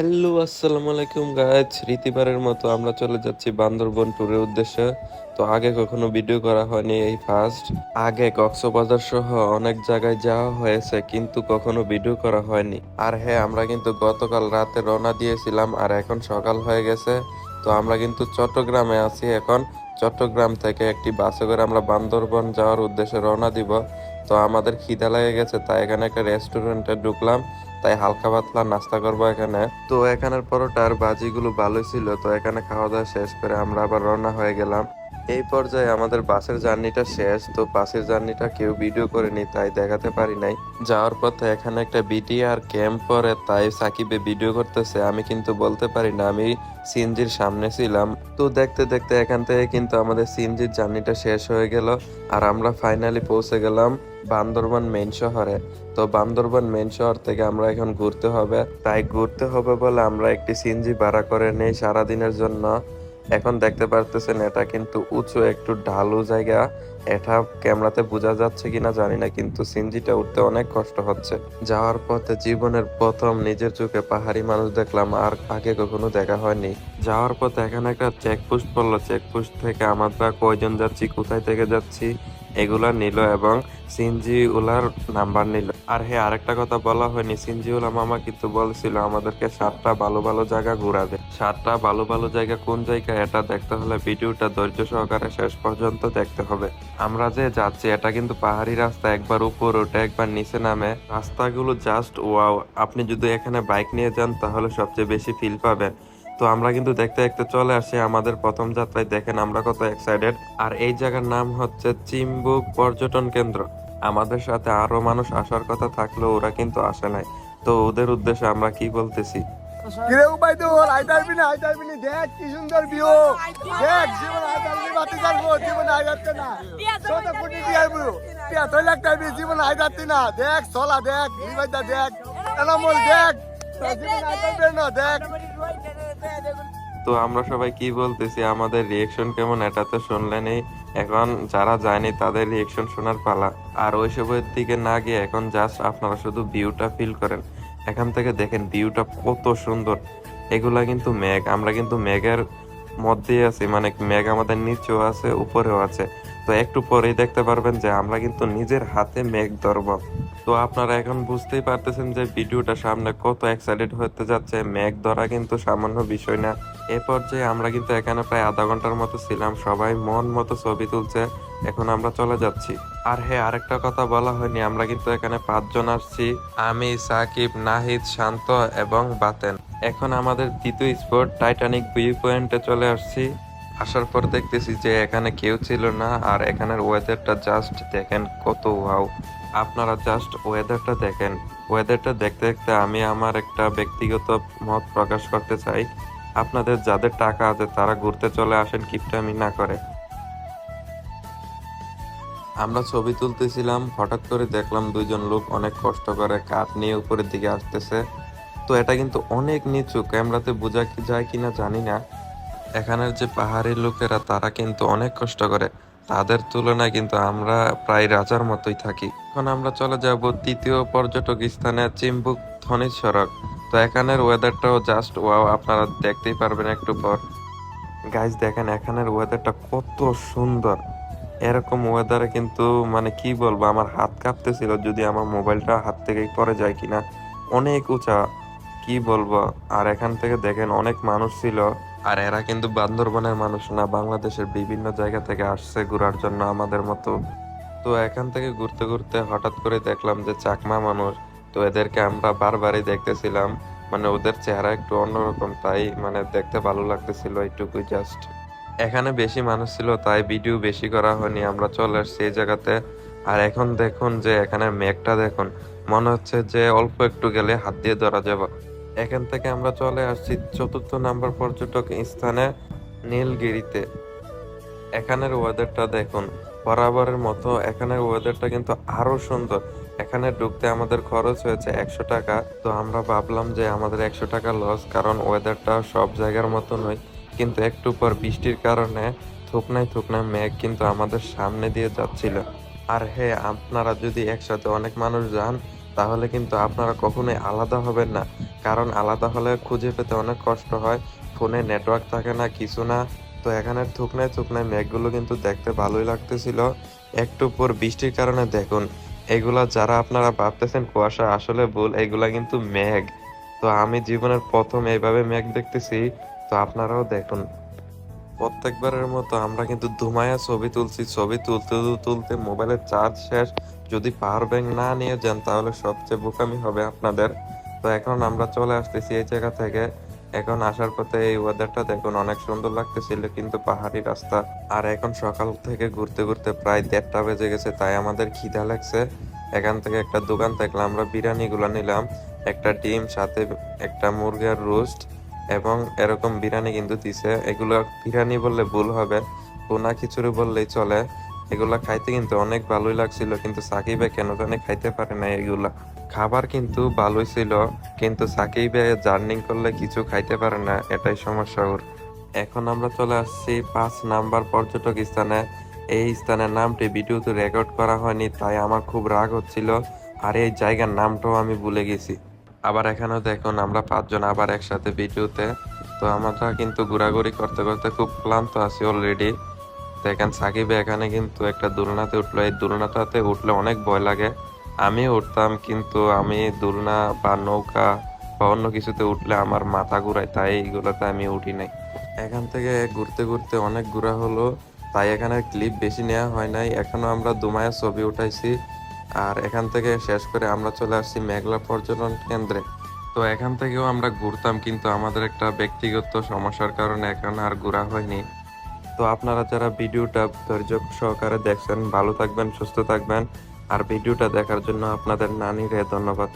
Hello, আসসালামু আলাইকুম guys. রীতিবারের মতো আমরা চলে যাচ্ছি বান্দরবন ট্যুরের উদ্দেশ্যে। তো আগে কখনো ভিডিও করা হয়নি, এই ফার্স্ট। আগে কক্সবাজার সহ অনেক জায়গায় যাওয়া হয়েছে, কিন্তু কখনো ভিডিও করা হয়নি। আর হ্যাঁ, আমরা কিন্তু গতকাল রাতে রওনা দিয়েছিলাম আর এখন সকাল হয়ে গেছে। তো আমরা কিন্তু চট্টগ্রামে আছি এখন। চট্টগ্রাম থেকে একটি বাসে করে আমরা বান্দরবন যাওয়ার উদ্দেশ্যে রওনা দিব। তো আমাদের খিদা লেগে গেছে, তাই এখানে একটা রেস্টুরেন্টে ঢুকলাম। তাই হালকা পাতলা নাস্তা করবো এখানে। তো এখানের পরোটা আর ভাজিগুলো ভালোই ছিল। তো এখানে খাওয়া দাওয়া শেষ করে আমরা আবার রওনা হয়ে গেলাম। এই পর্যায়ে আমাদের বাসের জার্নিটা শেষ। তো বাসের জার্নিটা কেউ ভিডিও করেনি, তাই দেখাতে পারি নাই। যাওয়ার পথে এখানে একটা বিটিআর ক্যাম্প পরে, তাই সাকিবে ভিডিও করতেছে। আমি কিন্তু বলতে পারি না, আমি সিএনজির সামনে ছিলাম। তো দেখতে দেখতে এখান থেকে কিন্তু আমাদের সিএনজির জার্নিটা শেষ হয়ে গেল। আর আমরা ফাইনালি পৌঁছে গেলাম বান্দরবান মেইন শহরে। তো বান্দরবান মেইন শহর থেকে আমরা এখন ঘুরতে হবে, তাই ঘুরতে হবে বলে আমরা একটি সিএনজি ভাড়া করে নেই সারাদিনের জন্য। এখন দেখতে পারতেছেন এটা কিন্তু উঁচু একটু ঢালু জায়গা। এটা ক্যামেরাতে বোঝা যাচ্ছে কিনা জানি না, কিন্তু সিএনজিটা উঠতে অনেক কষ্ট হচ্ছে। যাওয়ার পথে জীবনের প্রথম নিজের চোখে পাহাড়ি মানুষ দেখলাম, আর আগে কখনো দেখা হয়নি। যাওয়ার পথে এখানে একটা চেকপোস্ট পড়লো। চেকপোস্ট থেকে আমরা কয়জন যাচ্ছি, কোথায় থেকে যাচ্ছি এগুলা নিল এবং সিনজি ওলার নাম্বার নিল। আর হ্যাঁ, আরেকটা কথা বলা হয়নি, সিনজি ওলা মামা কিন্তু বলছিল আমাদেরকে 7টা ভালো ভালো জায়গা ঘুরাবে। 7টা ভালো ভালো জায়গা কোন জায়গা এটা দেখতে হলে ভিডিওটা ধৈর্য সহকারে শেষ পর্যন্ত দেখতে হবে। আমরা যে যাচ্ছি এটা কিন্তু পাহাড়ি রাস্তা, একবার উপর ওঠে একবার নিচে নামে। রাস্তাগুলো জাস্ট ওয়াও। আপনি যদি এখানে বাইক নিয়ে যান তাহলে সবচেয়ে বেশি ফিল পাবেন। তো আমরা কিন্তু দেখতে দেখতে চলে আসি আমাদের প্রথম যাত্রায়। দেখেন আমরা কত এক্সাইটেড। আর এই জায়গার নাম হচ্ছে চিম্বুক পর্যটন কেন্দ্র। আমাদের সাথে আরো মানুষ আসার কথা থাকলেও ওরা কিন্তু আসে নাই। তো ওদের উদ্দেশ্যে আমরা কি বলতেছি। কিরে উবাইদুল, আইতারবি নি, দেখ কি সুন্দর ভিউ। দেখ জীবন আইতারবি বাতি যাবো, জীবন আইতারতে না। ছোট কোটি দিয়ে আইবো, পিয়া তোই লাগতারবি, জীবন আইতারতি না। দেখ চলা, দেখ নিবাইদা, দেখ এনামল, দেখ জীবন আইতারবে না, দেখ। তো আমরা সবাই কি বলতেছি, আমাদের রিয়েকশন কেমন এটা তো শুনলেনই। এখন যারা যায়নি তাদের রিয়েকশন শোনার পালা। আর ওইসবের দিকে না গিয়ে এখন জাস্ট আপনারা শুধু ভিউটা ফিল করেন। এখান থেকে দেখেন ভিউটা কত সুন্দর। এগুলা কিন্তু মেঘ, আমরা কিন্তু মেঘের মধ্যেই আছি, মানে মেঘ আমাদের নিচেও আছে উপরেও আছে। তো একটু পরেই দেখতে পারবেন যে আমরা কিন্তু নিজের হাতে মেঘ ধরবো। তো আপনারা এখন বুঝতেই পারতেছেন যে ভিডিওটা সামনে কত এক্সাইটেড হতে যাচ্ছে। মেঘ ধরা কিন্তু সামান্য বিষয় না। এ পর্যায়ে আমরা কিন্তু এখানে প্রায় আধা ঘন্টার মতো ছিলাম, সবাই মন মতো ছবি তুলছে। এখন আমরা চলে যাচ্ছি। আর হ্যাঁ, আরেকটা কথা বলা হয়নি, আমরা কিন্তু এখানে 5 জন আসছি। আমি, সাকিব, নাহিদ, শান্ত এবং বাতেন। এখন আমাদের দ্বিতীয় স্পট টাইটানিক ভিউ পয়েন্টে চলে আসছি। আসার পর দেখতেছি যে এখানে কেউ ছিল না। আর এখানের ওয়েদারটা জাস্ট দেখেন কত ওয়াও। আপনারা জাস্ট ওয়েদারটা দেখেন। ওয়েদারটা দেখতে দেখতে আমি আমার একটা ব্যক্তিগত মত প্রকাশ করতে চাই। আপনাদের যাদের টাকা আছে তারা ঘুরতে চলে আসেন কিপটামি না করে। আমরা ছবি তুলতেছিলাম, হঠাৎ করে দেখলাম 2জন লোক অনেক কষ্ট করে কাঠ নিয়ে উপরের দিকে আসতেছে। তো এটা কিন্তু অনেক নিচু, ক্যামেরাতে বোঝা কি যায় কিনা জানি না। এখানের যে পাহাড়ি লোকেরা তারা কিন্তু অনেক কষ্ট করে, তাদের তুলনায় কিন্তু আমরা প্রায় রাজার মতোই থাকি। এখন আমরা চলে যাব তৃতীয় পর্যটক স্থানে, চিম্বুক খনিজ সড়ক। তো এখানের ওয়েদারটাও জাস্ট ওয়াও, আপনারা দেখতেই পারবেন একটু পর। গাইজ দেখেন এখানের ওয়েদারটা কত সুন্দর। এরকম ওয়েদারে কিন্তু মানে কি বলবো, আমার হাত কাঁপতেছিল যদি আমার মোবাইলটা হাত থেকে পড়ে যায় কিনা। অনেক উঁচা, কি বলবো। আর এখান থেকে দেখেন অনেক মানুষ ছিল। আর এরা কিন্তু বান্দরবনের মানুষ না, বাংলাদেশের বিভিন্ন জায়গা থেকে আসছে ঘোরার জন্য আমাদের মতো। তো এখান থেকে ঘুরতে ঘুরতে হঠাৎ করে দেখলাম যে চাকমা মানুষ। তো এদেরকে আমরা বারবারই দেখতেছিলাম, মানে ওদের চেহারা একটু অন্যরকম, তাই মানে দেখতে ভালো লাগতেছিল এইটুকুই জাস্ট। এখানে বেশি মানুষ ছিল তাই ভিডিও বেশি করা হয়নি, আমরা চলে আসছি এই জায়গাতে। আর এখন দেখুন যে এখানে মেঘটা দেখুন, মনে হচ্ছে যে অল্প একটু গেলে হাত দিয়ে ধরা যাবে। এখান থেকে আমরা চলে আসছি 4র্থ নাম্বার পর্যটক স্থানে, নীলগিরিতে। এখানের ওয়েদারটা দেখুন, বরাবরের মতো এখানের ওয়েদারটা কিন্তু আরো সুন্দর। এখানে ঢুকতে আমাদের খরচ হয়েছে 100 টাকা। তো আমরা ভাবলাম যে আমাদের 100 টাকা লস, কারণ ওয়েদারটা সব জায়গার মতো নয়। কিন্তু একটু পর বৃষ্টির কারণে থুকনায় থুকনায় মেঘ কিন্তু আমাদের সামনে দিয়ে যাচ্ছিল। আর হ্যাঁ, আপনারা যদি একসাথে অনেক মানুষ যান তাহলে কিন্তু আপনারা কখনোই আলাদা হবেন না, কারণ আলাদা হলে খুঁজে পেতে অনেক কষ্ট হয়, ফোনে নেটওয়ার্ক থাকে না, কিছু না। তো এখানে থুকনায় থুকনায় মেঘগুলো কিন্তু দেখতে ভালোই লাগতেছিল। একটু পর বৃষ্টির কারণে দেখুন, এগুলা যারা আপনারা ভাবতেছেন কুয়াশা, আসলে ভুল, এগুলা কিন্তু মেঘ। তো আমি জীবনের প্রথম এইভাবে মেঘ দেখতেছি, তো আপনারাও দেখুন। প্রত্যেকবারের মতো আমরা কিন্তু ধুমায়া ছবি তুলছি, ছবি তুলতে তুলতে মোবাইলের চার্জ শেষ। যদি পাওয়ার ব্যাংক না নিয়ে যান তাহলে সবচেয়ে বোকামি হবে আপনাদের। তো এখন আমরা চলে আসতেছি এই জায়গা থেকে। এখন আসার পথে এই ওয়েদারটা দেখুন, অনেক সুন্দর লাগতেছিল, কিন্তু পাহাড়ি রাস্তা। আর এখন সকাল থেকে ঘুরতে ঘুরতে প্রায় 1:30 বেজে গেছে, তাই আমাদের খিদা লাগছে। এখান থেকে একটা দোকান থেকে আমরা বিরিয়ানি গুলা নিলাম, একটা ডিম, সাথে একটা মুরগির রোস্ট এবং এরকম বিরিয়ানি কিন্তু দিছে। এগুলো বিরিয়ানি বললে ভুল হবে, ভুনা খিচুড়ি বললেই চলে। এগুলা খাইতে কিন্তু অনেক ভালোই লাগছিল, কিন্তু সাকিবে কেন জানি খাইতে পারে না এগুলা। খাবার কিন্তু ভালোই ছিল, কিন্তু সাকিবে জার্নি করলে কিছু খাইতে পারে না, এটাই সমস্যা ওর। এখন আমরা চলে আসছি 5 নাম্বার পর্যটক স্থানে। এই স্থানের নামটি ভিডিওতে রেকর্ড করা হয়নি, তাই আমার খুব রাগ হচ্ছিল, আর এই জায়গার নামটাও আমি ভুলে গেছি। আবার এখানেও দেখুন আমরা 5 জন আবার একসাথে ভিডিওতে। তো আমরা কিন্তু ঘোরাঘুরি করতে করতে খুব ক্লান্ত আছি অলরেডি। দেখেন সাকিব এখানে কিন্তু একটা দোলনাতে উঠলো, এই দোলনাটাতে উঠলে অনেক ভয় লাগে। আমি উঠতাম, কিন্তু আমি দোলনা বা নৌকা বা অন্য কিছুতে উঠলে আমার মাথা ঘুরায়, তাই এইগুলোতে আমি উঠি নাই। এখান থেকে ঘুরতে ঘুরতে অনেক ঘোরা হলো, তাই এখানে ক্লিপ বেশি নেওয়া হয় নাই। এখনো আমরা দুমায়া ছবি উঠাইছি। আর এখান থেকে শেষ করে আমরা চলে আসছি মেঘলা পর্যটন কেন্দ্রে। তো এখান থেকেও আমরা ঘুরতাম, কিন্তু আমাদের একটা ব্যক্তিগত সমস্যার কারণে এখন আর ঘোরা হয়নি। তো আপনারা যারা ভিডিওটা ধৈর্য সহকারে দেখছেন, ভালো থাকবেন, সুস্থ থাকবেন। আর ভিডিওটা দেখার জন্য আপনাদের নানিরে ধন্যবাদ।